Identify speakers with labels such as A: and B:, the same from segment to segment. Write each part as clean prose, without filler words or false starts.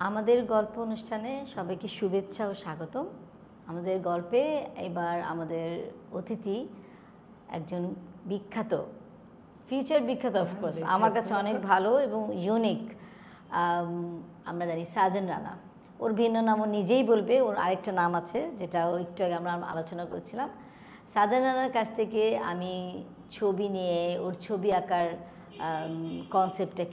A: আমাদের গল্প অনুষ্ঠানে সবাইকে শুভেচ্ছা ও স্বাগতম। আমাদের গল্পে এবার আমাদের অতিথি একজন বিখ্যাত, ফিউচার বিখ্যাত অফকোর্স, আমার কাছে অনেক ভালো এবং ইউনিক। আমরা জানি সাজন রানা, ওর ভিন্ন নাম ও নিজেই বলবে, ওর আরেকটা নাম আছে যেটা একটু আগে আমরা আলোচনা করেছিলাম। সাজন রানার কাছ থেকে আমি ছবি নিয়ে, ওর ছবি আঁকার কনসেপ্টটা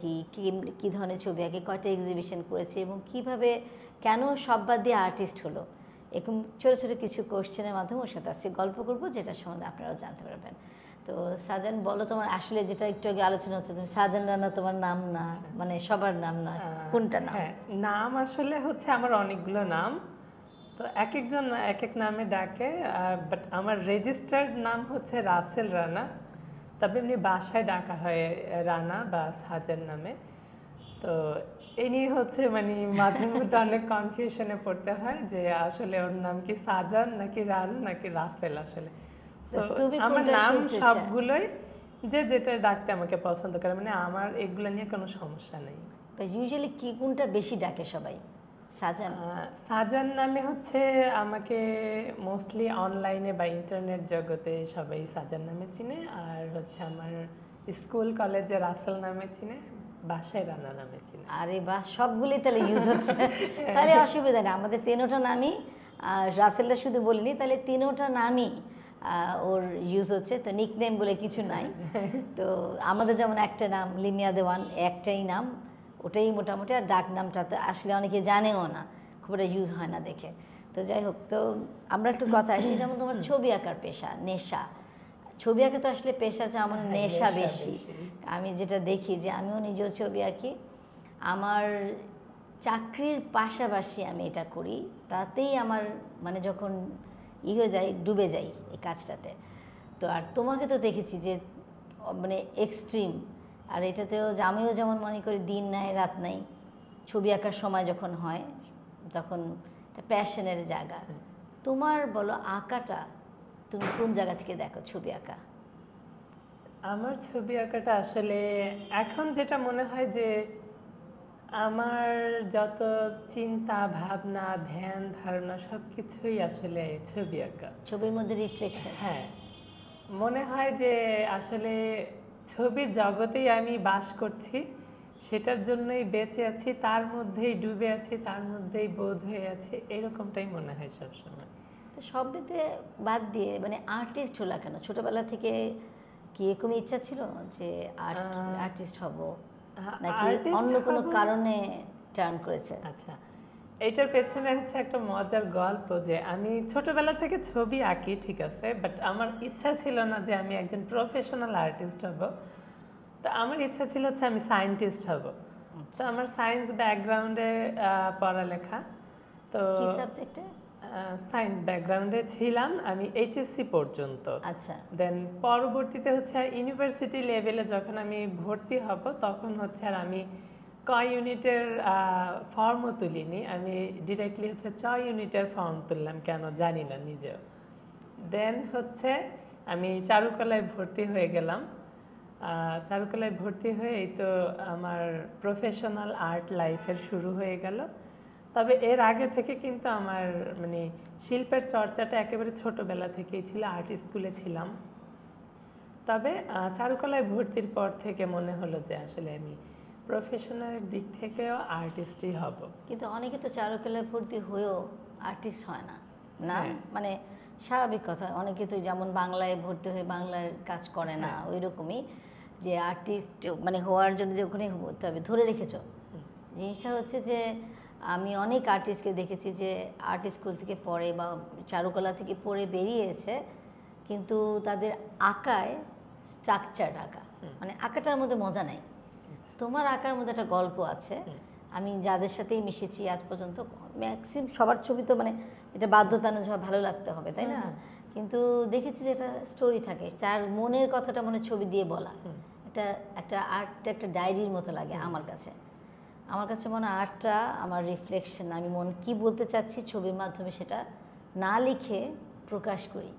A: কী ধরনের ছবি আঁকে, কয়টা এক্সিবিশন করেছে এবং কিভাবে কেন সব বাদ দিয়ে আর্টিস্ট হলো, এরকম ছোটো ছোটো কিছু কোশ্চেনের মাধ্যমে ওর সাথে আজকে গল্প করবো, যেটা সম্বন্ধে আপনারাও জানতে পারবেন। তো সাজান, বলো তোমার আসলে যেটা একটু আগে আলোচনা হচ্ছে, তুমি সাজান রানা তোমার নাম না, মানে সবার নাম না, কোনটা নাম?
B: হ্যাঁ, নাম আসলে হচ্ছে আমার অনেকগুলো নাম, তো এক একজন এক এক নামে ডাকে, বাট আমার রেজিস্টার্ড নাম হচ্ছে রাসেল রানা। তবে এমনি বাসায় ডাকা হয় রানা বা সাজান নামে। তো এই নিয়ে হচ্ছে মানে মাঝে মধ্যে অনেক কনফিউশনে পড়তে হয় যে আসলে ওর নাম কি সাজান নাকি রানা নাকি রাসেল আসলে। তো আমার নাম সবগুলোই, যে যেটা ডাকতে আমাকে পছন্দ করে, মানে আমার এগুলো নিয়ে কোনো সমস্যা নেই।
A: ইউজুয়ালি কি কোনটা বেশি ডাকে সবাই? সাজান?
B: সাজান নামে হচ্ছে আমাকে মোস্টলি অনলাইনে বা ইন্টারনেট জগতে সবাই সাজান নামে চিনে, আর হচ্ছে আমার স্কুল কলেজে রাসেল নামে চিনে, বাসায় রানা নামে চিনে।
A: আরে বাস, সবগুলোই তাহলে ইউজ হচ্ছে, তাহলে অসুবিধা নেই। আমাদের তিনোটা নামই, রাসেলটা শুধু বলিনি, তাহলে তিনোটা নামই ওর ইউজ হচ্ছে, তো নিকনেম বলে কিছু নাই। তো আমাদের যেমন একটা নাম লিমিয়া দেওয়ান, একটাই নাম, ওটাই মোটামুটি, আর ডাক নামটাতে আসলে অনেকে জানেও না, খুব একটা ইউজ হয় না দেখে। তো যাই হোক, তো আমরা একটু কথা আসি, যেমন তোমার ছবি আঁকার পেশা, নেশা, ছবি আঁকা তো আসলে পেশা চেয়ে আমার নেশা বেশি। আমি যেটা দেখি যে আমিও নিজেও ছবি আঁকি, আমার চাকরির পাশাপাশি আমি এটা করি, তাতেই আমার মানে যখন হয়ে যায়, ডুবে যাই এই কাজটাতে। তো আর তোমাকে তো দেখেছি যে মানে এক্সট্রিম, আর এটাতেও আমিও যেমন মনে করি দিন নাই রাত নাই, ছবি আঁকার সময় যখন হয় তখন একটা প্যাশনের জায়গা। তোমার বলো, আঁকাটা তুমি কোন জায়গা থেকে দেখো ছবি আঁকা?
B: আমার ছবি আঁকাটা আসলে এখন যেটা মনে হয় যে আমার যত চিন্তা ভাবনা ধ্যান ধারণা সব কিছুই আসলে ছবি আঁকা,
A: ছবির মধ্যে রিফ্লেকশন।
B: হ্যাঁ, মনে হয় যে আসলে ছবির জগতেই আমি বাস করছি, সেটার জন্যই বেঁচে আছি, তার মধ্যেই ডুবে আছি, তার মধ্যেই বোধ হয়ে আছে, এরকমটাই মনে হয় সবসময়।
A: তো সব বেঁধে বাদ দিয়ে মানে আর্টিস্ট হলা কেন? ছোটবেলা থেকে কি এরকম ইচ্ছা ছিল যে আর্টিস্ট হব, নাকি অন্য কোনো কারণে টার্ন করেছে?
B: আচ্ছা, এইটার পেছনে হচ্ছে একটা মজার গল্প, যে আমি ছোটবেলা থেকে ছবি আঁকি, ঠিক আছে, বাট আমার ইচ্ছা ছিল না যে আমি একজন প্রফেশনাল আর্টিস্ট হব। তো আমার ইচ্ছা ছিল হচ্ছে আমি সায়েন্টিস্ট হব। তো আমার সায়েন্স ব্যাকগ্রাউন্ডে পড়ালেখা, তো
A: কি সাবজেক্টে?
B: সায়েন্স ব্যাকগ্রাউন্ডে ছিলাম আমি এইচএসসি পর্যন্ত।
A: আচ্ছা,
B: দেন পরবর্তীতে হচ্ছে ইউনিভার্সিটি লেভেলে যখন আমি ভর্তি হব, তখন হচ্ছে আর আমি ক ইউনিটের ফর্মও তুলিনি, আমি ডিরেক্টলি হচ্ছে চ ইউনিটের ফর্ম তুললাম, কেন জানি না নিজেও। দেন হচ্ছে আমি চারুকলায় ভর্তি হয়ে গেলাম। চারুকলায় ভর্তি হয়ে এই তো আমার প্রফেশনাল আর্ট লাইফের শুরু হয়ে গেল। তবে এর আগে থেকে কিন্তু আমার মানে শিল্পের চর্চাটা একেবারে ছোটোবেলা থেকেই ছিল, আর্ট স্কুলে ছিলাম। তবে চারুকলায় ভর্তির পর থেকে মনে হলো যে আসলে আমি প্রফেশনাল দিক থেকেও আর্টিস্টই হব।
A: কিন্তু অনেকে তো চারুকলায় ভর্তি হয়েও আর্টিস্ট হয় না, না মানে স্বাভাবিক কথা। অনেকে তো যেমন বাংলায় ভর্তি হয়ে বাংলার কাজ করে না, ওই রকমই যে আর্টিস্ট মানে হওয়ার জন্য যে ওখানে হতে হবে ধরে রেখেছ। জিনিসটা হচ্ছে যে আমি অনেক আর্টিস্টকে দেখেছি যে আর্ট স্কুল থেকে পড়ে বা চারুকলা থেকে পড়ে বেরিয়েছে, কিন্তু তাদের আঁকায় স্ট্রাকচার্ড আঁকা, মানে আঁকাটার মধ্যে মজা নাই। তোমার আঁকার মধ্যে একটা গল্প আছে। আমি যাদের সাথেই মিশেছি আজ পর্যন্ত, ম্যাক্সিমাম সবার ছবি তো মানে এটা বাধ্যতা না যে ভালো লাগতে হবে, তাই না? কিন্তু দেখেছি যে একটা স্টোরি থাকে, তার মনের কথাটা মনে ছবি দিয়ে বলা, এটা একটা আর্ট, একটা ডায়েরির মতো লাগে আমার কাছে। আমার কাছে মনে হয় আর্টটা আমার রিফ্লেকশন, আমি মন কি বলতে চাচ্ছি ছবির মাধ্যমে সেটা না লিখে প্রকাশ করি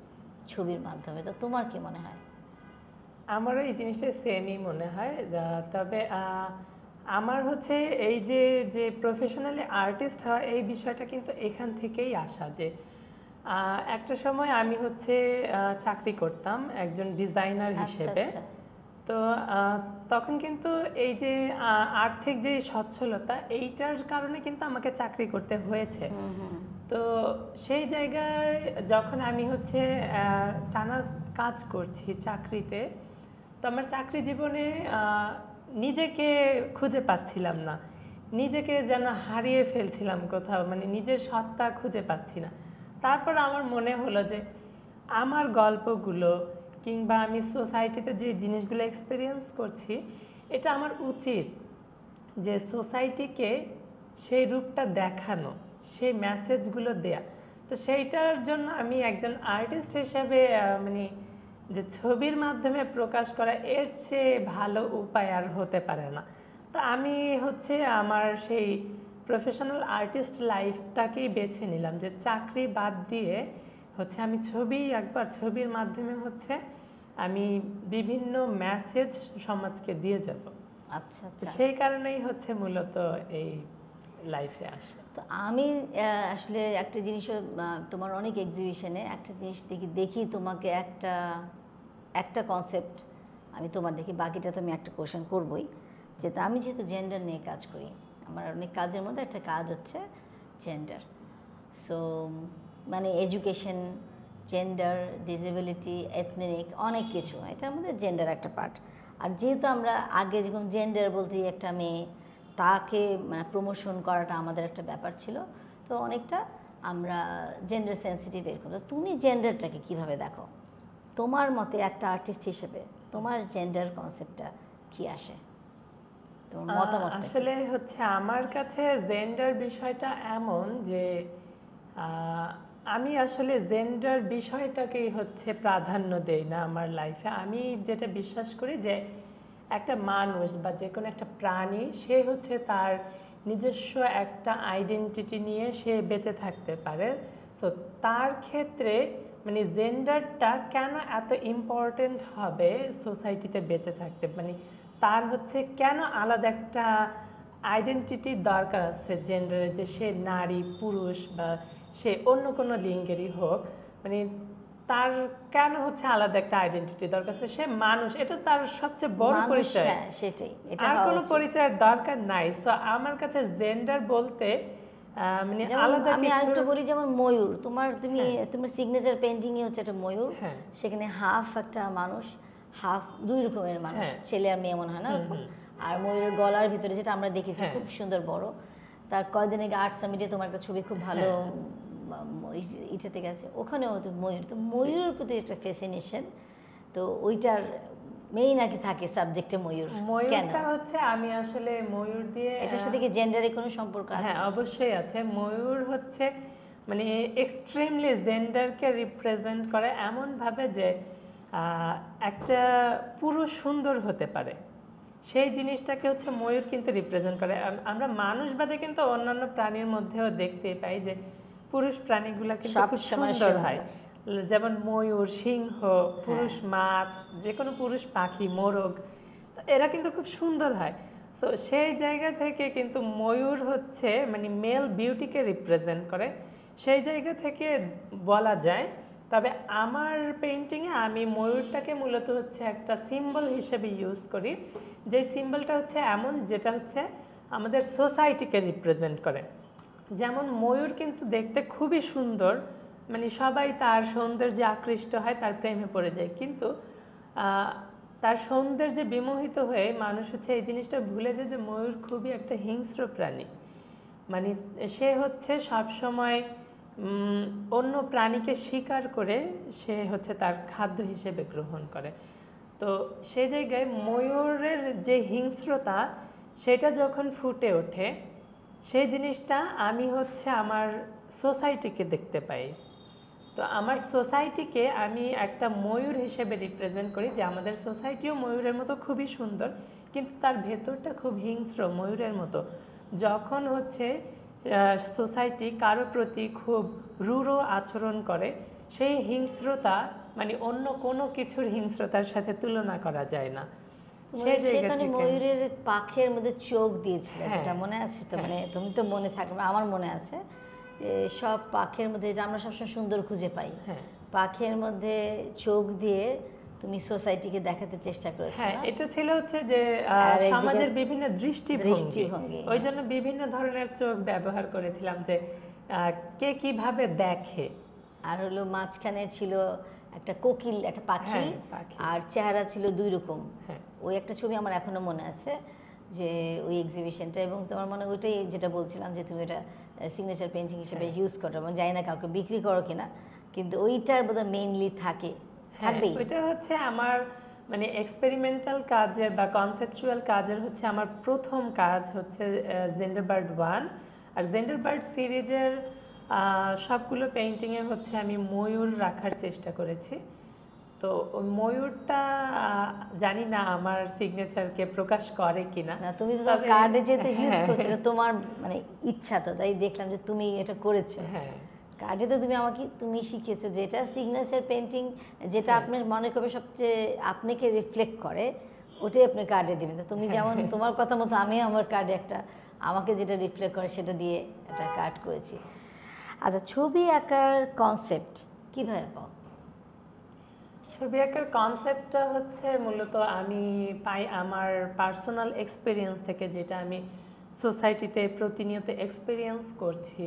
A: ছবির মাধ্যমে। তো তোমার কি মনে হয়?
B: আমারও এই জিনিসটা সেমই মনে হয়। তবে আমার হচ্ছে এই যে যে প্রফেশনালি আর্টিস্ট হওয়া এই বিষয়টা কিন্তু এখান থেকেই আসা যে একটা সময় আমি হচ্ছে চাকরি করতাম একজন ডিজাইনার
A: আচ্ছা
B: হিসেবে।
A: আচ্ছা
B: তো তখন কিন্তু এই যে আর্থিক যে সচ্ছলতা এইটার কারণে কিন্তু আমাকে চাকরি করতে হয়েছে। তো সেই জায়গায় যখন আমি হচ্ছে টানা কাজ করছি চাকরিতে, তো আমার চাকরি জীবনে নিজেকে খুঁজে পাচ্ছিলাম না, নিজেকে যেন হারিয়ে ফেলছিলাম কোথাও, মানে নিজের সত্তা খুঁজে পাচ্ছি না। তারপর আমার মনে হলো যে আমার গল্পগুলো কিংবা আমি সোসাইটিতে যে জিনিসগুলো এক্সপিরিয়েন্স করছি, এটা আমার উচিত যে সোসাইটিকে সেই রূপটা দেখানো, সেই মেসেজগুলো দেয়া। তো সেইটার জন্য আমি একজন আর্টিস্ট হিসেবে মানে যে ছবির মাধ্যমে প্রকাশ করা এর চেয়ে ভালো উপায় আর হতে পারে না। তো আমি হচ্ছে আমার সেই প্রফেশনাল আর্টিস্ট লাইফটাকেই বেছে নিলাম যে চাকরি বাদ দিয়ে হচ্ছে আমি ছবি একবার ছবির মাধ্যমে হচ্ছে আমি বিভিন্ন মেসেজ সমাজকে দিয়ে যাব।
A: আচ্ছা আচ্ছা।
B: সেই কারণেই হচ্ছে মূলত এই লাইফে আসা।
A: তো আমি আসলে একটা জিনিসও তোমার অনেক এক্সিবিশনে একটা জিনিস দেখি তোমাকে একটা কনসেপ্ট আমি তোমার দেখি, বাকিটা তো আমি একটা কোয়েশ্চেন করবই। যে আমি যেহেতু জেন্ডার নিয়ে কাজ করি, আমার অনেক কাজের মধ্যে একটা কাজ হচ্ছে জেন্ডার। সো মানে এডুকেশন, জেন্ডার, ডিসেবিলিটি, এথনিক, অনেক কিছু, এটার মধ্যে জেন্ডার একটা পার্ট। আর যেহেতু আমরা আগে যেরকম জেন্ডার বলতে একটা মেয়ে, তাকে মানে প্রমোশন করাটা আমাদের একটা ব্যাপার ছিল, তো অনেকটা আমরা জেন্ডার সেন্সিটিভ এরকম। তো তুমি জেন্ডারটাকে কিভাবে দেখো? তোমার মতে একটা আর্টিস্ট হিসেবে তোমার জেন্ডার কনসেপ্টটা কি আসে, তোমার মতামত?
B: আসলে হচ্ছে আমার কাছে জেন্ডার বিষয়টা এমন যে আমি আসলে জেন্ডার বিষয়টাকেই হচ্ছে প্রাধান্য দেই না আমার লাইফে। আমি যেটা বিশ্বাস করি যে একটা মানুষ বা যে কোনো একটা প্রাণী, সে হচ্ছে তার নিজস্ব একটা আইডেন্টিটি নিয়ে সে বেঁচে থাকতে পারে। সো তার ক্ষেত্রে মানে জেন্ডারটা কেন এত ইম্পর্টেন্ট হবে সোসাইটিতে বেঁচে থাকতে, মানে তার হচ্ছে কেন আলাদা একটা আইডেন্টিটি দরকার আছে জেন্ডারে, যে সে নারী, পুরুষ বা সে অন্য কোনো লিঙ্গেরই হোক, মানে তার কেন হচ্ছে আলাদা একটা আইডেন্টিটি দরকার আছে? সে মানুষ, এটা তার সবচেয়ে বড় পরিচয়।
A: সেটাই,
B: আর কোনো পরিচয়ের দরকার নাই। সো আমার কাছে জেন্ডার বলতে মানে আলাদা
A: আমি
B: কিছু।
A: আরেকটু বলি, যেমন ময়ূর, তোমার সিগনেচার পেইন্টিংয়ে হচ্ছে একটা ময়ূর, সেখানে হাফ একটা মানুষ, হাফ দুই রকমের মানুষ, ছেলে আর মেয়ে মনে হয় না ওরকম। আর ময়ূরের গলার ভিতরে যেটা আমরা দেখেছি খুব সুন্দর বড়, তার কয়েকদিন আগে আর্ট সামিটে তোমার একটা ছবি খুব ভালো ইটাতে গেছে, ওখানেও তো ময়ূর। তো ময়ূরের প্রতি একটা ফ্যাসিনেশন, তো ওইটার মেইন আর কি থাকে সাবজেক্টে ময়ূর।
B: ময়ূরটা হচ্ছে আমি আসলে ময়ূর দিয়ে
A: এটার সাথে কি জেন্ডারে কোনো সম্পর্ক আছে?
B: হ্যাঁ, অবশ্যই আছে। ময়ূর হচ্ছে মানে এক্সট্রিমলি জেন্ডারকে রিপ্রেজেন্ট করে এমনভাবে যে একটা পুরুষ সুন্দর হতে পারে, সেই জিনিসটাকে হচ্ছে ময়ূর কিন্তু রিপ্রেজেন্ট করে। আমরা মানুষ বাদে কিন্তু অন্যান্য প্রাণীর মধ্যেও দেখতে পাই যে পুরুষ প্রাণীগুলো কিন্তু খুব সুন্দর হয়, যেমন ময়ূর, সিংহ, পুরুষ মাছ, যে কোনো পুরুষ পাখি, মোরগ, এরা কিন্তু খুব সুন্দর হয়। সো সেই জায়গা থেকে কিন্তু ময়ূর হচ্ছে মানে মেল বিউটিকে রিপ্রেজেন্ট করে, সেই জায়গা থেকে বলা যায়। তবে আমার পেইন্টিংয়ে আমি ময়ূরটাকে মূলত হচ্ছে একটা সিম্বল হিসেবে ইউজ করি, যে সিম্বলটা হচ্ছে এমন যেটা হচ্ছে আমাদের সোসাইটিকে রিপ্রেজেন্ট করে। যেমন ময়ূর কিন্তু দেখতে খুবই সুন্দর, মানে সবাই তার সৌন্দর্যে আকৃষ্ট হয়, তার প্রেমে পড়ে যায়, কিন্তু তার সৌন্দর্যে বিমোহিত হয়ে মানুষ হচ্ছে এই জিনিসটা ভুলে যায় যে ময়ূর খুবই একটা হিংস্র প্রাণী। মানে সে হচ্ছে সবসময় অন্য প্রাণীকে শিকার করে সে হচ্ছে তার খাদ্য হিসেবে গ্রহণ করে। তো সেই জায়গায় ময়ূরের যে হিংস্রতা, সেটা যখন ফুটে ওঠে, সেই জিনিসটা আমি হচ্ছে আমার সোসাইটিকে দেখতে পাই। তো আমার সোসাইটিকে আমি একটা ময়ূর হিসেবে রিপ্রেজেন্ট করি, যে আমাদের সোসাইটিও ময়ূরের মতো খুবই সুন্দর, কিন্তু তার ভেতরটা খুব হিংস্র ময়ূরের মতো। যখন হচ্ছে সোসাইটি কারো প্রতি খুব রূঢ় আচরণ করে, সেই হিংস্রতা মানে অন্য কোনো কিছুর হিংস্রতার সাথে তুলনা করা যায় না। সেই জায়গা
A: সেখানে
B: থেকে
A: ময়ূরের পাখের মধ্যে চোখ দিয়েছিল,
B: হ্যাঁ,
A: যেটা মনে আছে তো?
B: হ্যাঁ।
A: মানে তুমি তো মনে থাকবে, আমার মনে আছে যে সব পাখের মধ্যে, যে আমরা সবসময় সুন্দর খুঁজে পাই,
B: হ্যাঁ
A: পাখের মধ্যে চোখ দিয়ে তুমি সোসাইটিকে দেখাতে চেষ্টা করেছো
B: হ্যাঁ,
A: না?
B: এটা ছিল হচ্ছে যে
A: আর একদিকে
B: সমাজের বিভিন্ন দৃষ্টিভঙ্গি,
A: দৃষ্টিভঙ্গি,
B: ওই জন্য বিভিন্ন ধরনের চোখ ব্যবহার করেছিলাম যে কে কিভাবে দেখে।
A: আর হলো মাঝখানে ছিল একটা কোকিল, একটা পাখি,
B: হ্যাঁ, পাখি।
A: আর চেহারা ছিল দুই রকম।
B: হ্যাঁ
A: ওই একটা ছবি আমার এখনো মনে আছে, যে ওই এক্সিবিশনটা। এবং তোমার মনে ওইটাই যেটা বলছিলাম যে তুমি এটা সিগনেচার পেন্টিং হিসেবে ইউজ করো, মানে জানি না কাউকে বিক্রি করো কিনা, কিন্তু ওইটা বোধহয় মেইনলি থাকে, থাকবেই।
B: ওইটা হচ্ছে আমার মানে এক্সপেরিমেন্টাল কাজের বা কনসেপচুয়াল কাজের হচ্ছে আমার প্রথম কাজ হচ্ছে জেন্ডারবার্ড 1। আর জেন্ডারবার্ড সিরিজের সবগুলো পেইন্টিংয়ে হচ্ছে আমি ময়ূর রাখার চেষ্টা করেছি। তো ওই ময়ূরটা জানি না আমার সিগনেচারকে প্রকাশ করে কিনা।
A: না, তুমি তো তোমার কার্ডে যেতে ইউজ
B: হ্যাঁ,
A: করছিলে, তোমার মানে ইচ্ছা তো, তাই দেখলাম যে তুমি এটা করেছো।
B: হ্যাঁ
A: কার্ডে তো তুমি শিখিয়েছো যেটা সিগনেচার পেন্টিং, যেটা আপনার মনে করবে সবচেয়ে আপনাকে রিফ্লেক্ট করে, ওটাই আপনি কার্ডে দিবেন। তো তুমি যেমন তোমার কথা মতো আমি আমার কার্ডে একটা আমাকে যেটা রিফ্লেক্ট করে সেটা দিয়ে একটা কার্ড করেছি। আচ্ছা, ছবি আঁকার কনসেপ্ট কিভাবে পাও?
B: ছবি আঁকার কনসেপ্টটা হচ্ছে মূলত আমি পাই আমার পার্সোনাল এক্সপিরিয়েন্স থেকে, যেটা আমি সোসাইটিতে প্রতিনিয়ত এক্সপিরিয়েন্স করছি,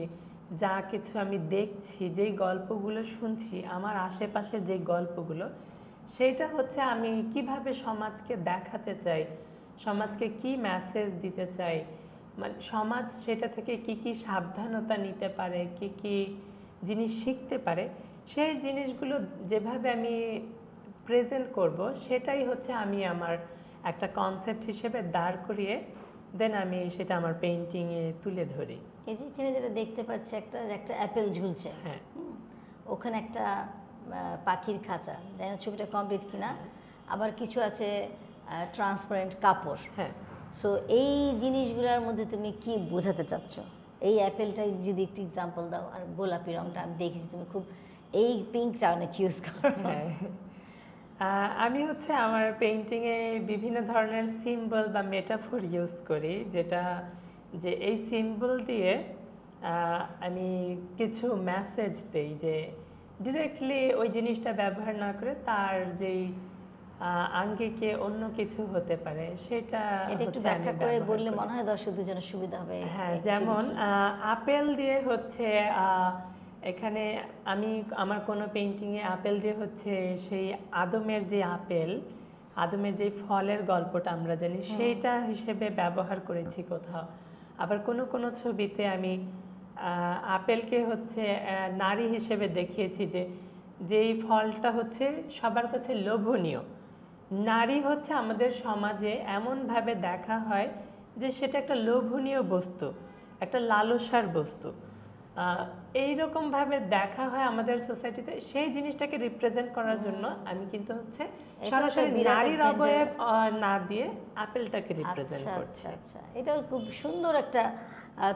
B: যা কিছু আমি দেখছি, যেই গল্পগুলো শুনছি, আমার আশেপাশের যে গল্পগুলো, সেইটা হচ্ছে আমি কিভাবে সমাজকে দেখাতে চাই, সমাজকে কি মেসেজ দিতে চাই, মানে সমাজ সেটা থেকে কি কি সাবধানতা নিতে পারে, কি কি জিনিস শিখতে পারে, সেই জিনিসগুলো যেভাবে আমি প্রেজেন্ট করব, সেটাই হচ্ছে আমি আমার একটা কনসেপ্ট হিসেবে দাঁড় করিয়ে দেন আমি সেটা আমার পেইন্টিংয়ে তুলে ধরি।
A: এই যে এখানে যেটা দেখতে পাচ্ছি, একটা একটা অ্যাপেল ঝুলছে,
B: হ্যাঁ
A: ওখানে একটা পাখির খাঁচা, জানি না ছবিটা কমপ্লিট কিনা, আবার কিছু আছে ট্রান্সপারেন্ট কাপড়।
B: হ্যাঁ
A: সো এই জিনিসগুলোর মধ্যে তুমি কি বোঝাতে চাচ্ছ? এই অ্যাপেলটাই যদি একটু এক্সাম্পল দাও। আর গোলাপি রংটা আমি দেখেছি তুমি খুব, এই পিঙ্কটা অনেক ইউজ করো।
B: হ্যাঁ আমি হচ্ছে আমার পেইন্টিংয়ে বিভিন্ন ধরনের সিম্বল বা মেটাফোর ইউজ করি, যেটা যে এই সিম্বল দিয়ে আমি কিছু মেসেজ দেই, যে ডিরেক্টলি ওই জিনিসটা ব্যবহার না করে তার যেই আঙ্গিকে অন্য কিছু হতে পারে সেটা
A: এটা একটু
B: হচ্ছে আমি
A: ব্যাখ্যা করে
B: ব্যবহার
A: বললে
B: করি।
A: মনে হয় দর্শক দুজনের সুবিধা হবে।
B: হ্যাঁ,
A: Actually
B: যেমন
A: কি?
B: আপেল দিয়ে হচ্ছে এখানে আমি আমার কোনো পেইন্টিংয়ে আপেল দিয়ে হচ্ছে সেই আদমের যে আপেল, আদমের যে ফলের গল্পটা আমরা জানি, সেইটা হিসেবে ব্যবহার করেছি কোথাও। আবার কোনো কোনো ছবিতে আমি আপেলকে হচ্ছে নারী হিসেবে দেখিয়েছি, যে যেই ফলটা হচ্ছে সবার কাছে লোভনীয়। নারী হচ্ছে আমাদের সমাজে এমনভাবে দেখা হয় যে সেটা একটা লোভনীয় বস্তু, একটা লালসার বস্তু, এইরকমভাবে দেখা হয় আমাদের সোসাইটিতে। সেই জিনিসটাকে রিপ্রেজেন্ট করার জন্য আমি কিন্তু হচ্ছে
A: এটা
B: সরাসরি
A: তো বিরাট
B: নারীর
A: এক
B: অবয়ব না দিয়ে আপেলটাকে রিপ্রেজেন্ট
A: আচ্ছা
B: করছি।
A: আচ্ছা আচ্ছা, এটাও খুব সুন্দর একটা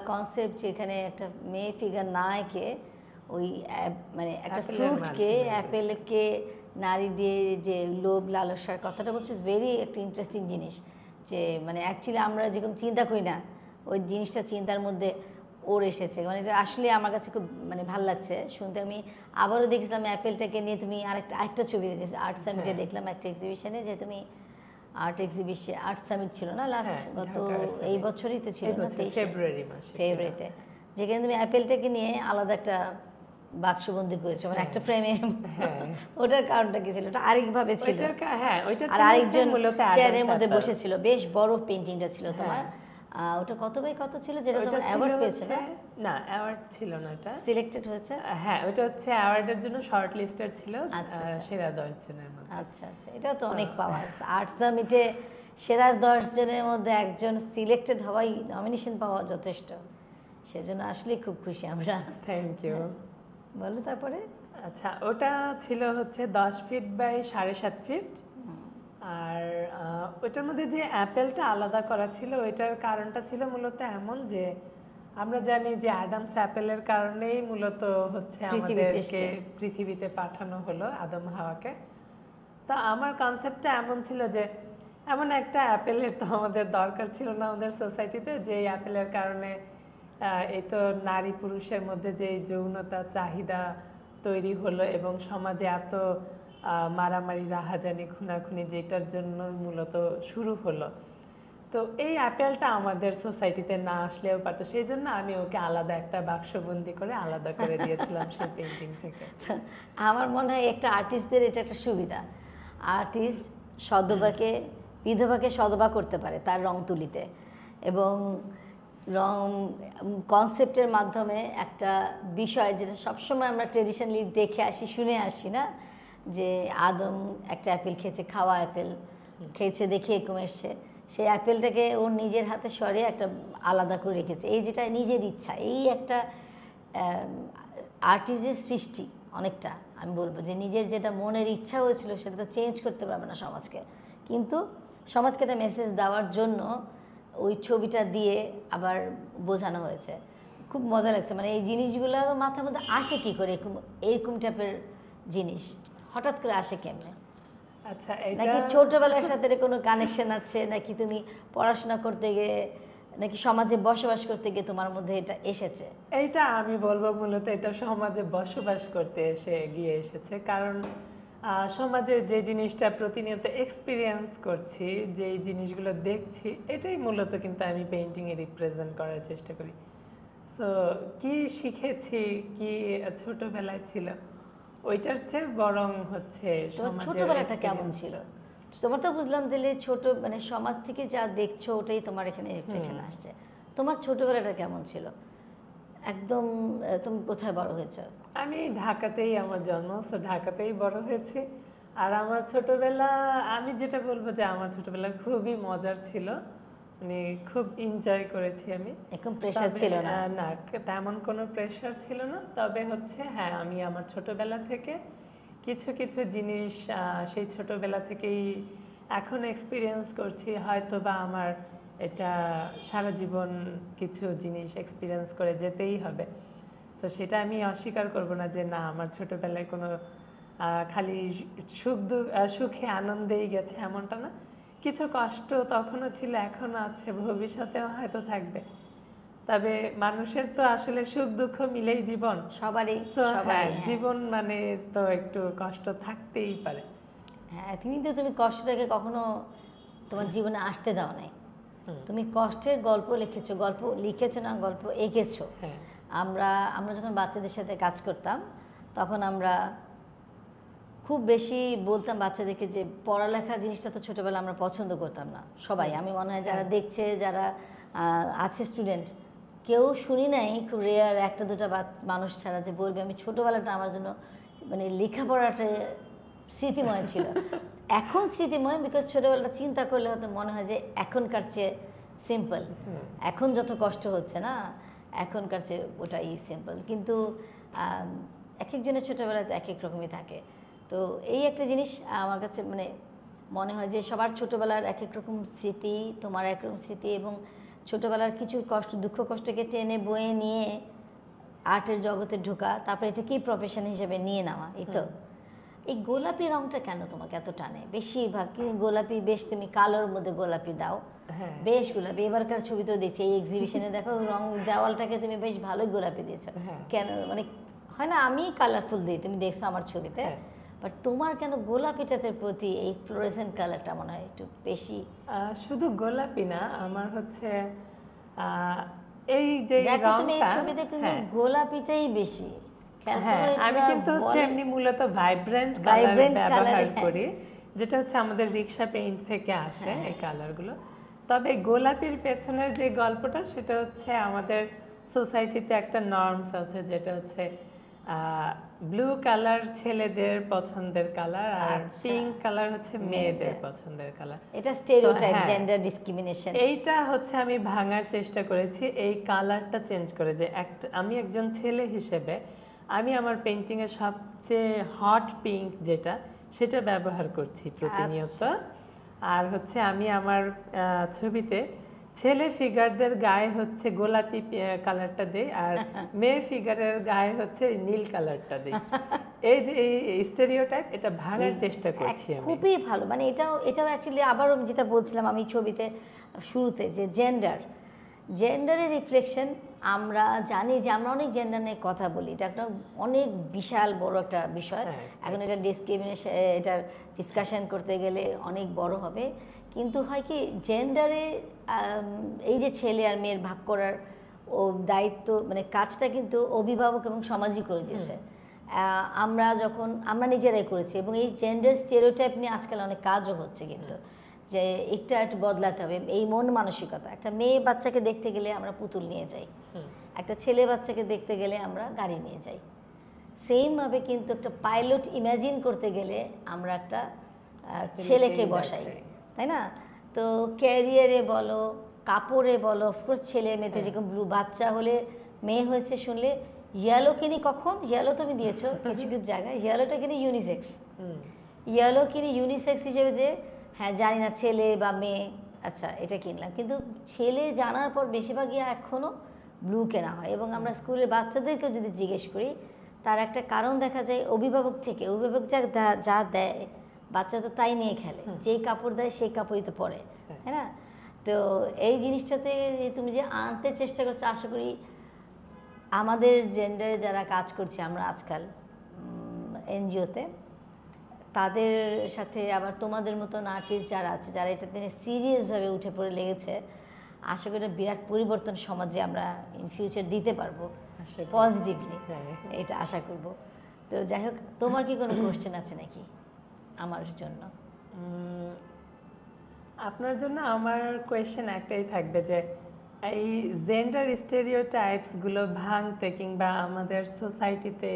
A: কনসেপ্ট, যেখানে একটা মেয়ে ফিগার না এঁকে ওই মানে একটা
B: অ্যাপেলের
A: ফ্রুটকে,
B: মাধ্যমে।
A: অ্যাপেলকে নারী দিয়ে যে লোভ লালসার কথাটা বলছে, ভেরি একটা ইন্টারেস্টিং জিনিস। যে মানে অ্যাকচুয়ালি আমরা যেরকম চিন্তা করি না, ওই জিনিসটা চিন্তার মধ্যে ওর এসেছে। মানে এটা আসলে আমার কাছে খুব মানে ভালো লাগছে শুনতে। আমি আবারও দেখেছিলাম অ্যাপেলটাকে নিয়ে তুমি আরেকটা ছবি দিয়েছি আর্ট সামিটে, দেখলাম একটা এক্সিবিশনে, যে তুমি আর্ট সামিট ছিল না লাস্ট,
B: হ্যাঁ,
A: গত
B: ঢাকা Art Summit।
A: এই বছরই তো ছিল
B: এই
A: না,
B: বছর
A: 23
B: ফেব্রুয়ারি মাসে ছিল।
A: ফেব্রুয়ারিতে, যেখানে তুমি অ্যাপেলটাকে নিয়ে আলাদা একটা বাক্সবন্দি করেছো, মানে একটা ফ্রেমে। ওটার কারণটা কি ছিল? ওটা আরেকভাবে ছিল,
B: হ্যাঁ ওইটা
A: আর
B: ছিল
A: আরেকজন
B: মূলত অ্যাডাম
A: চেয়ারের মধ্যে
B: স্যাপেল।
A: বসেছিল, বেশ বড় পেইন্টিংটা ছিল তোমার। ওটা কত বাই কত ছিল, যেটা
B: ওইটা
A: তোমার
B: ছিল
A: অ্যাওয়ার্ড পেয়েছে না?
B: হচ্ছে- না অ্যাওয়ার্ড ছিল না, এটা
A: সিলেক্টেড হয়েছে।
B: হ্যাঁ ওইটা হচ্ছে অ্যাওয়ার্ডের জন্য শর্ট লিস্টেড ছিল,
A: আচ্ছা, আচ্ছা।
B: সেরা 10 জনের মধ্যে।
A: আচ্ছা আচ্ছা, এটা তো অনেক পাওয়ার। আর্ট সামিটে সেরা 10 জনের মধ্যে একজন সিলেক্টেড হওয়াই, নমিনেশন পাওয়া যথেষ্ট, সেজন্য আসলে খুব খুশি আমরা।
B: Thank you.
A: বলো তারপরে।
B: আচ্ছা, ওটা ছিল হচ্ছে 10 ফিট বাই 7.5 ফিট। আর ওইটার মধ্যে যে অ্যাপেলটা আলাদা করা ছিল, ওইটার কারণটা ছিল মূলত এমন যে আমরা জানি যে অ্যাডামস অ্যাপেলের কারণেই মূলত হচ্ছে
A: পৃথিবীতে
B: আমাদেরকে
A: এসছে।
B: পৃথিবীতে পাঠানো হলো, আদম হাওয়াকে। তা আমার কনসেপ্টটা এমন ছিল যে এমন একটা অ্যাপেলের তো আমাদের দরকার ছিল না আমাদের সোসাইটিতে, যে অ্যাপেলের কারণে এই তো নারী পুরুষের মধ্যে যে যৌনতা চাহিদা তৈরি হলো এবং সমাজে এত মারামারি রাহাজানি খুনাখুনি, যেটার জন্য মূলত শুরু হলো। তো এই অ্যাপেলটা আমাদের সোসাইটিতে না আসলেও পারতো, সেই জন্য আমি ওকে আলাদা একটা বাক্সবন্দি করে আলাদা করে দিয়েছিলাম সেই পেন্টিং থেকে।
A: আমার মনে হয় একটা আর্টিস্টদের এটা একটা সুবিধা, আর্টিস্ট সদবাকে বিধবাকে সদবা করতে পারে তার রং তুলিতে, এবং রং কনসেপ্টের মাধ্যমে একটা বিষয় যেটা সবসময় আমরা ট্রেডিশনালি দেখে আসি শুনে আসি না, যে আদম একটা অ্যাপেল খেয়েছে, খাওয়া অ্যাপেল খেয়েছে দেখে এরকম এসছে, সেই অ্যাপেলটাকে ওর নিজের হাতে সরিয়ে একটা আলাদা করে রেখেছে, এই যেটা নিজের ইচ্ছা, এই একটা আর্টিস্টের সৃষ্টি অনেকটা। আমি বলবো যে নিজের যেটা মনের ইচ্ছা হয়েছিল সেটা তো চেঞ্জ করতে পারবে না সমাজকে, কিন্তু সমাজকে একটা মেসেজ দেওয়ার জন্য ওই ছবিটা দিয়ে আবার বোঝানো হয়েছে। খুব মজা লাগছে, মানে এই জিনিসগুলো মাথার মধ্যে আসে কি করে, এরকম টাইপের জিনিস হঠাৎ করে আসে কেমনে?
B: আচ্ছা,
A: নাকি ছোটবেলার সাথে কোনো কানেকশন আছে, নাকি তুমি পড়াশোনা করতে গিয়ে, নাকি সমাজে বসবাস করতে গিয়ে তোমার মধ্যে এটা এসেছে?
B: এইটা আমি বলবো মূলত এটা সমাজে বসবাস করতে গিয়ে এসেছে, কারণ সমাজে যে জিনিসটা প্রতিনিয়ত এক্সপিরিয়েন্স করছি, যে জিনিসগুলো দেখছি, এটাই মূলত কিন্তু আমি পেইন্টিংয়ে রিপ্রেজেন্ট করার চেষ্টা করি। সো কি শিখেছি, কি ছোটবেলায় ছিল, ওইটার চেয়ে বরং হচ্ছে
A: ছোটবেলাটা কেমন ছিল তোমার? তো বুঝলাম দিলে ছোট, মানে সমাজ থেকে যা দেখছো ওটাই তোমার এখানে রিফ্লেকশন আসছে। তোমার ছোটবেলাটা কেমন ছিল? একদম তুমি কোথায় বড় হয়েছো?
B: আমি ঢাকাতেই আমার জন্ম, সো ঢাকাতেই বড় হয়েছি। আর আমার ছোটবেলা, আমি যেটা বলবো যে আমার ছোটবেলা খুবই মজার ছিল, মানে খুব এনজয় করেছি আমি।
A: এরকম প্রেশার ছিল না?
B: না, তেমন কোনো প্রেশার ছিল না। তবে হচ্ছে হ্যাঁ, আমি আমার ছোটবেলা থেকে কিছু কিছু জিনিস সেই ছোটবেলা থেকেই এখন এক্সপিরিয়েন্স করছি, হয়তো বা আমার এটা সারা জীবন কিছু জিনিস এক্সপিরিয়েন্স করে যেতেই হবে। তো সেটা আমি অস্বীকার করব না যে না, আমার ছোটবেলায় কোনো খালি সুখে আনন্দেই গেছে, এমনটা না। কিছু কষ্ট তখনও ছিল, এখনো আছে, ভবিষ্যতেও হয়তো থাকবে। তবে মানুষের তো আসলে সুখ দুঃখ মিলেই জীবন,
A: সবারই।
B: জীবন মানে তো একটু কষ্ট থাকতেই পারে।
A: হ্যাঁ, তুমি কষ্টটাকে কখনো তোমার জীবনে আসতে দাও নাই। তুমি কষ্টের গল্প লিখেছো না, গল্প এঁকেছো। আমরা যখন বাচ্চাদের সাথে কাজ করতাম তখন আমরা খুব বেশি বলতাম বাচ্চাদেরকে যে পড়ালেখা জিনিসটা তো ছোটোবেলা আমরা পছন্দ করতাম না সবাই। আমি মনে হয় যারা দেখছে, যারা আছে স্টুডেন্ট, কেউ শুনি নাই, খুব রেয়ার একটা দুটা মানুষ ছাড়া যে বলবে আমি ছোটোবেলাটা আমার জন্য মানে লেখাপড়াটা স্মৃতিময় ছিল। এখন স্মৃতিময় বিকজ ছোটোবেলাটা চিন্তা করলে হয়তো মনে হয় যে এখনকার চেয়ে সিম্পল, এখন যত কষ্ট হচ্ছে না এখনকার চেয়ে ওটাই সিম্পল। কিন্তু এক একজনের ছোটোবেলায় তো এক এক রকমই থাকে। তো এই একটা জিনিস আমার কাছে মানে মনে হয় যে সবার ছোটোবেলার এক এক রকম স্মৃতি, তোমার একরকম স্মৃতি, এবং ছোটোবেলার কিছু কষ্ট দুঃখ কষ্টকে টেনে বয়ে নিয়ে আর্টের জগতে ঢোকা, তারপরে এটা কি প্রফেশন হিসেবে নিয়ে নেওয়া। এই তো এই গোলাপি রংটা কেন তোমাকে এত টানে? বেশিরভাগ গোলাপি, বেশ তুমি কালোর মধ্যে গোলাপি দাও, বেশ গোলাপি। এবারকার ছবিতেও দেখছি, এই এক্সিবিশনে দেখো রং দেওয়ালটাকে তুমি বেশ ভালোই গোলাপি দিয়েছো কেন? মানে হয় না আমি কালারফুল দিই, তুমি দেখছো আমার ছবিতে, বাট তোমার কেন গোলাপিটাতে প্রতি এই ফ্লোরেসেন্ট কালারটা মনে হয় একটু বেশি?
B: শুধু গোলাপি না, আমার হচ্ছে এই যে
A: দেখো তুমি এই ছবিতে কিন্তু গোলাপিটাই বেশি।
B: আমি কিন্তু হচ্ছে এমনি মূলত ভাইব্রেন্ট কালার ব্যবহার করি, যেটা হচ্ছে আমাদের রিক্সা পেইন্ট থেকে আসে এই কালারগুলো। তবে গোলাপির পেছনের যে গল্পটা সেটা হচ্ছে আমাদের সোসাইটিতে একটা নর্মস আছে, যেটা হচ্ছে ব্লু কালার ছেলেদের পছন্দের কালার আর পিঙ্ক কালার হচ্ছে মেয়েদের পছন্দের কালার।
A: এটা স্টেরিওটাইপ, জেন্ডার ডিসক্রিমিনেশন।
B: এইটা হচ্ছে আমি ভাঙার চেষ্টা করেছি এই কালারটা চেঞ্জ করে, যে আমি একজন ছেলে হিসেবে আমি আমার পেইন্টিং এর সবচেয়ে হট পিঙ্ক যেটা সেটা ব্যবহার করছি প্রতিনিয়ত। আর হচ্ছে আমি আমার ছবিতে ছেলে ফিগারদের গায়ে হচ্ছে গোলাপি কালারটা দেই, আর মেয়ে ফিগারের গায়ে হচ্ছে নীল কালারটা দেই। এই যে এই স্টেরিওটাইপ এটা ভাঙার চেষ্টা করছি আমি।
A: খুবই ভালো, মানে এটাও অ্যাকচুয়ালি আবারও যেটা বলছিলাম আমি ছবিতে শুরুতে, যে জেন্ডারের রিফ্লেকশন। আমরা জানি যে আমরা অনেক জেন্ডার নিয়ে কথা বলি, এটা একটা অনেক বিশাল বড় একটা বিষয়। এখন এটা এটার ডিসকাশন করতে গেলে অনেক বড় হবে, কিন্তু হয় কি জেন্ডারে এই যে ছেলে আর মেয়ের ভাগ করার ও দায়িত্ব, মানে কাজটা কিন্তু অভিভাবক এবং সমাজই করে দিয়েছে। আমরা নিজেরাই করেছি, এবং এই জেন্ডার স্টেরিওটাইপ নিয়ে আজকাল অনেক কাজও হচ্ছে, কিন্তু যে একটু বদলাতে হবে এই মন মানসিকতা। একটা মেয়ে বাচ্চাকে দেখতে গেলে আমরা পুতুল নিয়ে যাই, একটা ছেলে বাচ্চাকে দেখতে গেলে আমরা গাড়ি নিয়ে যাই। সেমভাবে কিন্তু একটা পাইলট ইমাজিন করতে গেলে আমরা একটা ছেলেকে বসাই, তাই না? তো ক্যারিয়ারে বলো, কাপড়ে বলো, অফকোর্স ছেলে মেয়েতে যেরকম ব্লু, বাচ্চা হলে মেয়ে হয়েছে শুনলে ইয়েলো কিনি, কখন ইয়েলো তুমি দিয়েছো কিছু কিছু জায়গায়, ইয়েলোটা কিনি ইউনিসেক্স, ইয়েলো কিনি ইউনিসেক্স হিসেবে, যে হ্যাঁ জানি না ছেলে বা মেয়ে, আচ্ছা এটা কিনলাম। কিন্তু ছেলে জানার পর বেশিরভাগই এখনও ব্লু কেনা হয়। এবং আমরা স্কুলের বাচ্চাদেরকেও যদি জিজ্ঞেস করি, তার একটা কারণ দেখা যায় অভিভাবক থেকে, অভিভাবক যা দেয় বাচ্চা তো তাই নিয়ে খেলে, যেই কাপড় দেয় সেই কাপড়ই তো পরে, তাই না? তো এই জিনিসটাতে তুমি যে আনতে চেষ্টা করছো, আশা করি আমাদের জেন্ডারে যারা কাজ করছে আমরা আজকাল এনজিওতে, তাদের সাথে আবার তোমাদের মতন আর্টিস্ট যারা আছে, যারা এটা নিয়ে সিরিয়াসভাবে উঠে পড়ে লেগেছে, আশা করি বিরাট পরিবর্তন সমাজে আমরা ইন ফিউচার দিতে পারবো পজিটিভলি, এটা আশা করব। তো যাই হোক, তোমার কি কোনো কোশ্চেন আছে নাকি আমার জন্য?
B: আপনার জন্য আমার কোয়েশ্চেন একটাই থাকবে, যে এই জেন্ডার স্টেরিওটাইপসগুলো ভাঙতে কিংবা আমাদের সোসাইটিতে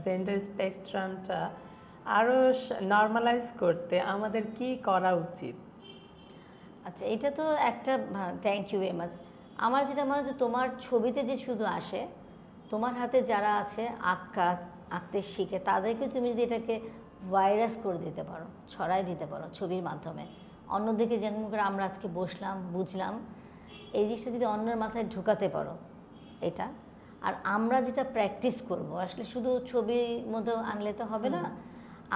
B: জেন্ডার স্পেকট্রামটা আরও নর্মালাইজ করতে আমাদের কি করা উচিত?
A: আচ্ছা, এটা তো একটা, থ্যাংক ইউ ভেরি মাচ। আমার যেটা মনে হয়, তোমার ছবিতে যে শুধু আসে, তোমার হাতে যারা আছে আঁকতে শিখে, তাদেরকে তুমি যদি এটাকে ভাইরাস করে দিতে পারো, ছড়াই দিতে পারো ছবির মাধ্যমে, অন্যদিকে যেমন করে আমরা আজকে বসলাম বুঝলাম, এই জিনিসটা যদি অন্যের মাথায় ঢুকাতে পারো এটা, আর আমরা যেটা প্র্যাকটিস করব, আসলে শুধু ছবির মধ্যে আনলে তো হবে না,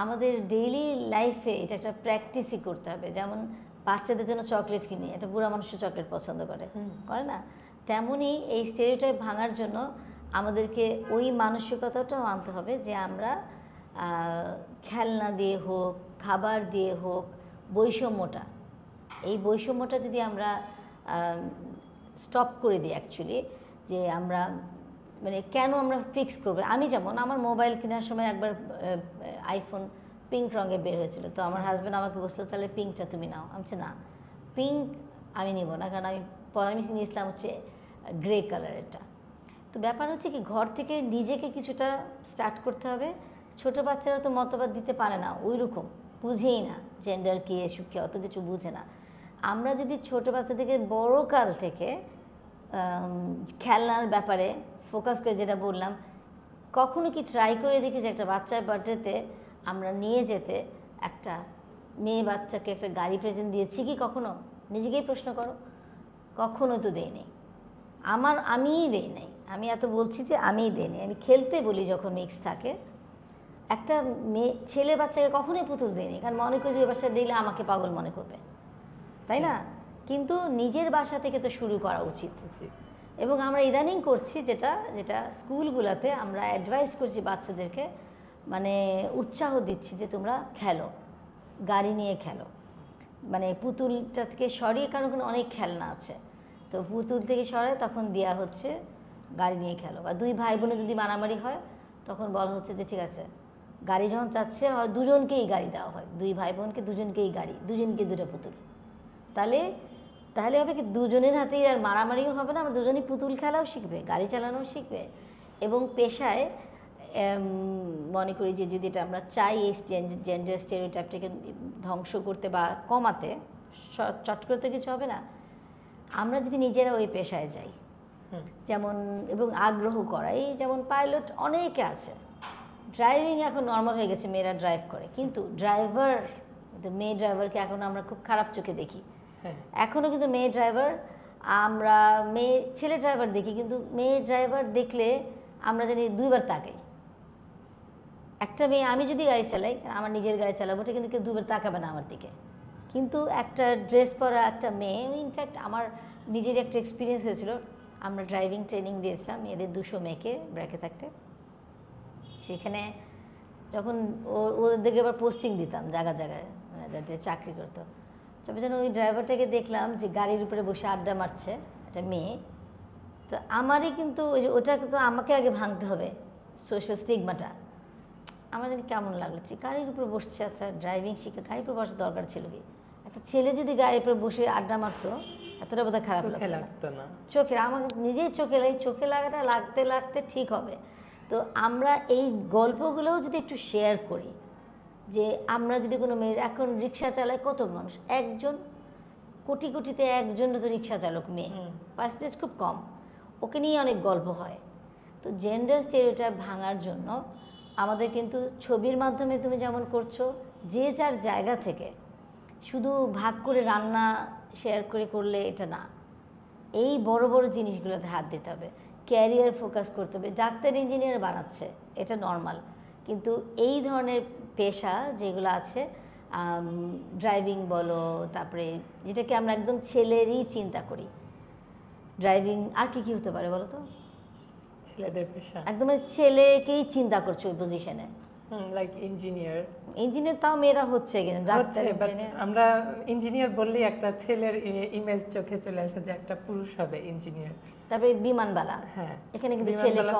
A: আমাদের ডেইলি লাইফে এটা একটা প্র্যাকটিসই করতে হবে। যেমন বাচ্চাদের জন্য চকলেট কিনি, এটা বুড়া মানুষও চকলেট পছন্দ করে না? তেমনই এই স্টেরিওটাইপ ভাঙার জন্য আমাদেরকে ওই মানসিকতাটাও আনতে হবে, যে আমরা খেলনা দিয়ে হোক, খাবার দিয়ে হোক, এই বৈষম্যটা যদি আমরা স্টপ করে দিই, অ্যাকচুয়ালি যে আমরা মানে কেন আমরা ফিক্স করবো। আমি যেমন আমার মোবাইল কেনার সময় একবার আইফোন পিঙ্ক রঙে বের হয়েছিল, তো আমার হাজব্যান্ড আমাকে বলছিল তাহলে পিঙ্কটা তুমি নাও। আমি বলছি না, পিঙ্ক আমি নিব না, কারণ আমি নিয়েছিলাম হচ্ছে গ্রে কালারেরটা। তো ব্যাপার হচ্ছে কি, ঘর থেকে নিজেকে কিছুটা স্টার্ট করতে হবে। ছোট বাচ্চারা তো মতবাদ দিতে পারে না, ওই রকম বুঝেই না, জেন্ডার কি এসব কি অত কিছু বুঝে না। আমরা যদি ছোট বাচ্চা থেকে বড় কাল থেকে খেলনার ব্যাপারে ফোকাস করে, যেটা বললাম, কখনো কি ট্রাই করে দেখি যে একটা বাচ্চার বার্থডেতে আমরা নিয়ে যেতে একটা মেয়ে বাচ্চাকে একটা গাড়ি প্রেজেন্ট দিয়েছি কি কখনো? নিজেকেই প্রশ্ন করো, কখনো তো দেয়নি। আমিই দেই নাই, আমি এত বলছি যে আমিই দেই নাই। আমি খেলতে বলি যখন মিক্স থাকে, একটা ছেলে বাচ্চাকে কখনোই পুতুল দেয়নি, কারণ মনে করি যে ওই বাসায় দিলে আমাকে পাগল মনে করবে, তাই না? কিন্তু নিজের বাসা থেকে তো শুরু করা উচিত। এবং আমরা ইদানিং করছি যেটা স্কুলগুলোতে আমরা অ্যাডভাইস করছি বাচ্চাদেরকে, মানে উৎসাহ দিচ্ছি যে তোমরা খেলো, গাড়ি নিয়ে খেলো, মানে পুতুলটা থেকে সরিয়ে, কারণ ওখানে অনেক খেলনা আছে, তো পুতুল থেকে সরায় তখন দেওয়া হচ্ছে গাড়ি নিয়ে খেলো। বা দুই ভাই বোনে যদি মারামারি হয়, তখন বলা হচ্ছে যে ঠিক আছে, গাড়ি যখন চাচ্ছে হয় দুজনকেই গাড়ি দেওয়া হয়, দুই ভাই বোনকে দুজনকেই গাড়ি, দুজনকে দুটো পুতুল। তাহলে হবে কি, দুজনের হাতেই আর মারামারিও হবে না, আমরা দুজনেই পুতুল খেলাও শিখবে, গাড়ি চালানোও শিখবে। এবং পেশায় মনে করি যে যদি এটা আমরা চাই এই জেন্ডার স্টেরিওটাইপটাকে ধ্বংস করতে বা কমাতে, চট করে তো কিছু হবে না, আমরা যদি নিজেরা ওই পেশায় যাই, যেমন এবং আগ্রহ করাই, যেমন পাইলট অনেকে আছে, ড্রাইভিং এখন নর্মাল হয়ে গেছে, মেয়েরা ড্রাইভ করে, কিন্তু মেয়ে ড্রাইভারকে এখন আমরা খুব খারাপ চোখে দেখি। এখনও কিন্তু মেয়ে ড্রাইভার, আমরা ছেলে ড্রাইভার দেখি, কিন্তু মেয়ে ড্রাইভার দেখলে আমরা জানি দুইবার তাকাই, একটা মেয়ে, আমি যদি গাড়ি চালাই, আমার নিজের গাড়ি চালাবো, ওটা কিন্তু কেউ দুবার তাকাবে না আমার দিকে। কিন্তু একটা ড্রেস পরা একটা মেয়ে, ইনফ্যাক্ট আমার নিজের একটা এক্সপিরিয়েন্স হয়েছিল, আমরা ড্রাইভিং ট্রেনিং দিয়েছিলাম মেয়েদের 200 মেয়েকে ব্র্যাকে থাকতে। সেখানে যখন ওদেরকে এবার পোস্টিং দিতাম জায়গায় জায়গায়, যাতে চাকরি করতো, তবে যেন ওই ড্রাইভারটাকে দেখলাম যে গাড়ির উপরে বসে আড্ডা মারছে একটা মেয়ে। তো আমারই কিন্তু ওই যে ওটা কিন্তু আমাকে আগে ভাঙতে হবে সোশ্যাল স্টিগমাটা। আমার জানি কেমন লাগলো যে গাড়ির উপরে বসছে, আচ্ছা ড্রাইভিং শিখে গাড়ির উপরে বসার দরকার ছিল কি? একটা ছেলে যদি গাড়ির উপরে বসে আড্ডা মারতো এতটা বোধহয় খারাপ
B: লাগতো না।
A: চোখে, আমার নিজেই চোখে লাগাটা লাগতে লাগতে ঠিক হবে। তো আমরা এই গল্পগুলোও যদি একটু শেয়ার করি, যে আমরা যদি কোনো মেয়ের, এখন রিক্সা চালায় কত মানুষ, একজন কোটি কোটিতে একজন তো রিক্সা চালক মেয়ে, পার্সেন্টেজ খুব কম, ওকে নিয়ে অনেক গল্প হয়। তো জেন্ডার স্টেরিওটাইপ ভাঙার জন্য আমাদের কিন্তু ছবির মাধ্যমে তুমি যেমন করছো, যে যার জায়গা থেকে শুধু ভাগ করে রান্না শেয়ার করে করলে এটা না, এই বড় বড় জিনিসগুলোতে হাত দিতে হবে, ক্যারিয়ার ফোকাস করতে হবে। ডাক্তার ইঞ্জিনিয়ার বানাচ্ছে, এটা নর্মাল, কিন্তু এই ধরনের পেশা যেগুলো আছে, ড্রাইভিং বলো, তারপরে যেটাকে আমরা একদম ছেলেরই চিন্তা করি, ড্রাইভিং, আর কি কি হতে পারে বলো তো?
B: ছেলেদের পেশা
A: একদম ছেলেকেই চিন্তা করছো ওই পজিশনে,
B: লাইক ইঞ্জিনিয়ার
A: তাও মেয়েরা হচ্ছে কিন্তু ডাক্তার,
B: আমরা ইঞ্জিনিয়ার বললেই একটা ছেলের ইমেজ চোখে চলে আসে যে একটা পুরুষ হবে ইঞ্জিনিয়ার।
A: তারপরে বিমানবালা,
B: হ্যাঁ,
A: এখানে কিন্তু
B: ছেলেরা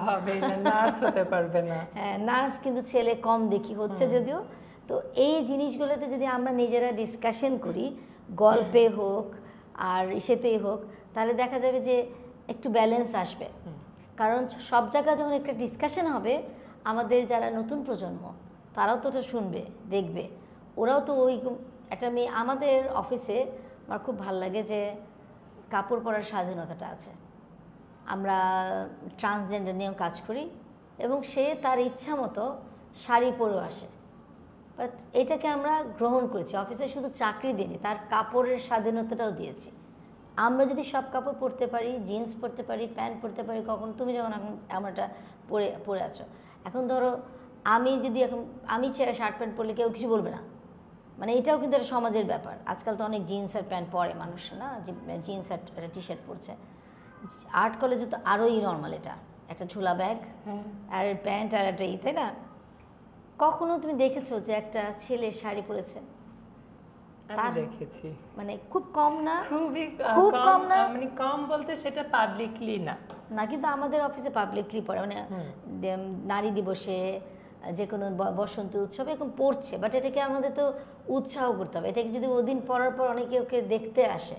B: হবে না, নার্স হতে পারবে না।
A: হ্যাঁ, নার্স কিন্তু ছেলে কম দেখি হচ্ছে যদিও। তো এই জিনিসগুলোতে যদি আমরা নিজেরা ডিসকাশন করি, গল্পে হোক আর ইসেতেই হোক, তাহলে দেখা যাবে যে একটু ব্যালেন্স আসবে। কারণ সব জায়গায় যখন একটা ডিসকাশন হবে, আমাদের যারা নতুন প্রজন্ম তারাও তো ওটা শুনবে, দেখবে, ওরাও তো ওই একটা মেয়ে। আমাদের অফিসে আমার খুব ভালো লাগে যে কাপড় পরার স্বাধীনতাটা আছে। আমরা ট্রান্সজেন্ডার নিয়েও কাজ করি, এবং সে তার ইচ্ছা মতো শাড়ি পরেও আসে, বাট এটাকে আমরা গ্রহণ করেছি। অফিসে শুধু চাকরি দিইনি, তার কাপড়ের স্বাধীনতাটাও দিয়েছি। আমরা যদি সব কাপড় পরতে পারি, জিন্স পরতে পারি, প্যান্ট পরতে পারি, কখন তুমি যখন এখন এমনটা পরে আছো, এখন ধরো আমি যদি এখন আমি শার্ট প্যান্ট পরলে কেউ কিছু বলবে না, মানে এটাও কিন্তু একটা সমাজের ব্যাপার। আজকাল তো অনেক জিন্স আর প্যান্ট পরে মানুষ, না যে জিন্স আর একটা টি শার্ট পরছে। আর্ট কলেজে তো আরোই নর্মাল, এটা একটা ঝোলা ব্যাগ আর প্যান্ট আর একটা তাই না? কখনো তুমি দেখেছো যে একটা ছেলে শাড়ি পরেছে?
B: দেখেছি,
A: মানে খুব কম না,
B: খুব কম না, মানে কম বলতে সেটা পাবলিকলি না,
A: কিন্তু আমাদের অফিসে পাবলিকলি পড়ে, মানে নারী দিবসে, যে কোনো বসন্ত উৎসবে এখন পড়ছে, বাট এটাকে আমাদের তো উৎসাহ করতে হবে। এটাকে যদি ওদিন পড়ার পর অনেকে ওকে দেখতে আসে,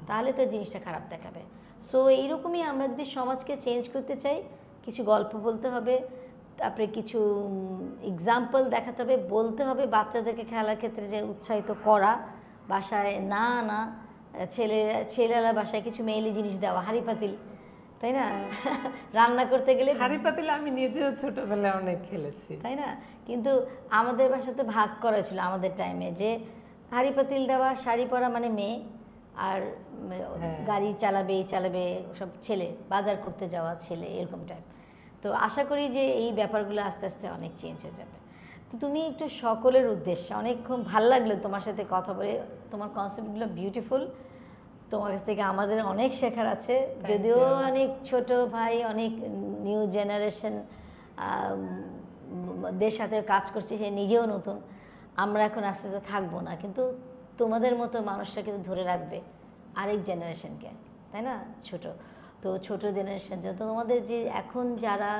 A: তাহলে তো জিনিসটা খারাপ দেখাবে। সো এইরকমই আমরা যদি সমাজকে চেঞ্জ করতে চাই, কিছু গল্প বলতে হবে, তারপরে কিছু এক্সাম্পল দেখাতে হবে, বলতে হবে বাচ্চাদেরকে খেলার ক্ষেত্রে যে উৎসাহিত করা, বাসায় না ছেলেরা বাসায় কিছু মেয়েলি জিনিস দেওয়া, হাঁড়ি পাতিল, তাই না? রান্না করতে গেলে
B: হাঁড়ি পাতিল আমি নিজেও ছোটবেলায় অনেক খেলেছি,
A: তাই না? কিন্তু আমাদের বাসাতে ভাগ করা ছিল আমাদের টাইমে, যে হাঁড়ি পাতিল দেওয়া, শাড়ি পরা মানে মেয়ে, আর গাড়ি চালাবে সব ছেলে, বাজার করতে যাওয়া ছেলে, এরকম টাইপ। তো আশা করি যে এই ব্যাপারগুলো আস্তে আস্তে অনেক চেঞ্জ হয়ে যাবে। তো তুমি একটু সকলের উদ্দেশ্যে, অনেকক্ষণ ভালো লাগলো তোমার সাথে কথা বলে, তোমার কনসেপ্টগুলো বিউটিফুল, তোমার কাছ থেকে আমাদের অনেক শেখার আছে। যদিও অনেক ছোট ভাই, অনেক নিউ জেনারেশন দের সাথে কাজ করছি, সে নিজেও নতুন, আমরা এখন আস্তে আস্তে থাকবো না, কিন্তু তোমাদের মতো মানুষরা কিন্তু ধরে রাখবে আরেক জেনারেশনকে, তাই না? ছোট জেনারেশন, তো তোমাদের যে এখন যারা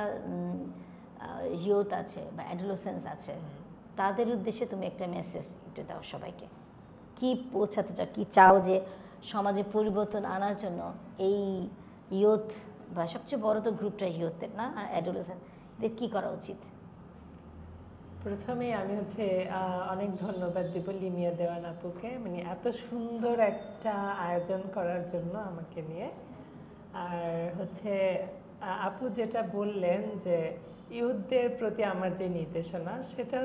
A: ইয়ুথ আছে বা অ্যাডোলেসেন্স আছে, তাদের উদ্দেশ্যে তুমি একটা মেসেজ একটু দাও সবাইকে, কি পৌঁছাতে চাও, কি চাও যে সমাজে পরিবর্তন আনার জন্য এই ইয়ুথ, বা সবচেয়ে বড় তো গ্রুপটা ইয়ুথের না, আর অ্যাডোলেসেন্ট, এদের কী করা উচিত?
B: প্রথমেই আমি অনেক ধন্যবাদ দিব লিমিয়া দেওয়ান আপুকে, মানে এত সুন্দর একটা আয়োজন করার জন্য আমাকে নিয়ে। আর আপু যেটা বললেন যে ইয়ুথদের প্রতি আমার যে নির্দেশনা, সেটা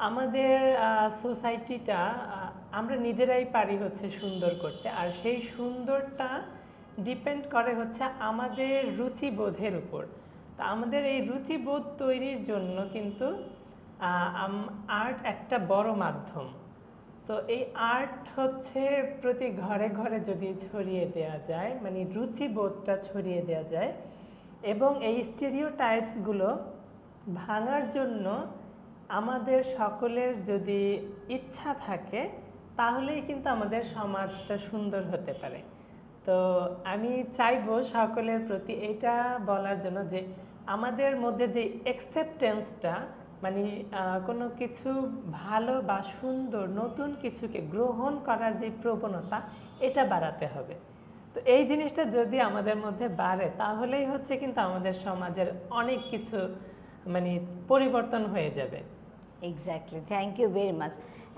B: আমাদের সোসাইটিটা আমরা নিজেরাই পারি সুন্দর করতে, আর সেই সুন্দরটা ডিপেন্ড করে আমাদের রুচিবোধের উপর। তো তা আমাদের এই রুচিবোধ তৈরির জন্য কিন্তু আর্ট একটা বড় মাধ্যম। তো এই আর্ট হচ্ছে প্রতি ঘরে ঘরে যদি ছড়িয়ে দেওয়া যায়, মানে রুচিবোধটা ছড়িয়ে দেওয়া যায়, এবং এই স্টেরিওটাইপসগুলো ভাঙার জন্য আমাদের সকলের যদি ইচ্ছা থাকে তাহলেই কিন্তু আমাদের সমাজটা সুন্দর হতে পারে। তো আমি চাইবো সকলের প্রতি এটা বলার জন্য যে আমাদের মধ্যে যে অ্যাকসেপ্টেন্সটা, মানে কোনো কিছু ভালো বা সুন্দর নতুন কিছুকে গ্রহণ করার যে প্রবণতা, এটা বাড়াতে হবে। তো এই জিনিসটা যদি আমাদের মধ্যে বাড়ে তাহলেই হচ্ছে কিন্তু আমাদের সমাজের অনেক কিছু মানে পরিবর্তন হয়ে যাবে।
A: Exactly, thank you very much.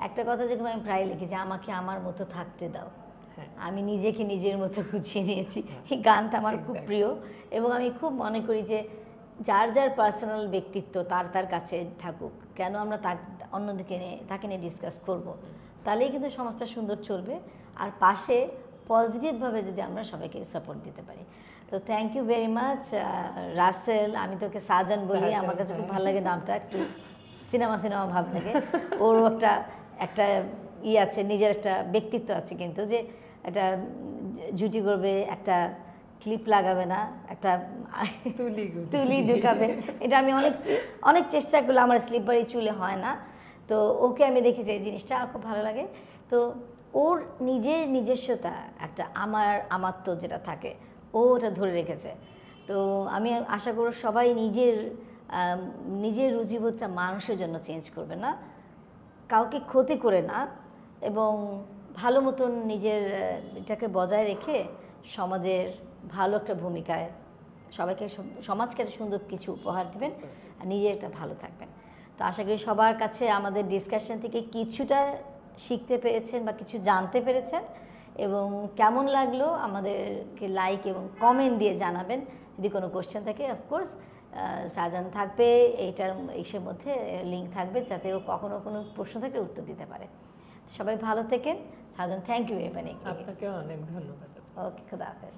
A: একটা কথা যেরকম আমি প্রায় লিখি যে আমাকে আমার মতো থাকতে দাও, আমি নিজেকে নিজের মতো গুছিয়ে নিয়েছি। এই গানটা আমার খুব প্রিয় এবং আমি খুব মনে করি যে যার যার পার্সোনাল ব্যক্তিত্ব তার তার কাছে থাকুক, কেন আমরা অন্যদিকে তাকে নিয়ে ডিসকাস করব, তাহলেই কিন্তু সমাজটা সুন্দর চলবে। আর পাশে পজিটিভভাবে যদি আমরা সবাইকে সাপোর্ট দিতে পারি। তো thank you very much Rasel. আমি তোকে সাজান বলি, আমার কাছে খুব ভালো লাগে নামটা, একটু সিনেমা ভাব লাগে। ওর একটা আছে, নিজের একটা ব্যক্তিত্ব আছে, কিন্তু যে একটা জুটি করবে, একটা ক্লিপ লাগাবে না, একটা তুলি ঢুকাবে। এটা আমি অনেক চেষ্টা করলে আমার স্লিপারি চুলে হয় না। তো ওকে আমি দেখেছি, এই জিনিসটা আমার খুব ভালো লাগে। তো ওর নিজস্বতা একটা আমারত্ব যেটা থাকে, ও ওটা ধরে রেখেছে। তো আমি আশা করব সবাই নিজের রুচিবোধটা মানুষের জন্য চেঞ্জ করবে না, কাউকে ক্ষতি করে না, এবং ভালো মতন নিজের এটাকে বজায় রেখে সমাজের ভালো একটা ভূমিকায় সবাইকে, সমাজকে একটা সুন্দর কিছু উপহার দিবেন আর নিজে একটা ভালো থাকবেন। তো আশা করি সবার কাছে আমাদের ডিসকাশন থেকে কিছুটা শিখতে পেরেছেন বা কিছু জানতে পেরেছেন, এবং কেমন লাগলো আমাদেরকে লাইক এবং কমেন্ট দিয়ে জানাবেন। যদি কোনো কোশ্চেন থাকে অফকোর্স সাজান থাকবে, এইসের মধ্যে লিঙ্ক থাকবে, যাতে ও কখনো কোনো প্রশ্ন থাকলে উত্তর দিতে পারে। সবাই ভালো থেকেন। সাজান, থ্যাংক ইউ।
B: আপনাকেও অনেক ধন্যবাদ।
A: ওকে, খুদা হাফেজ।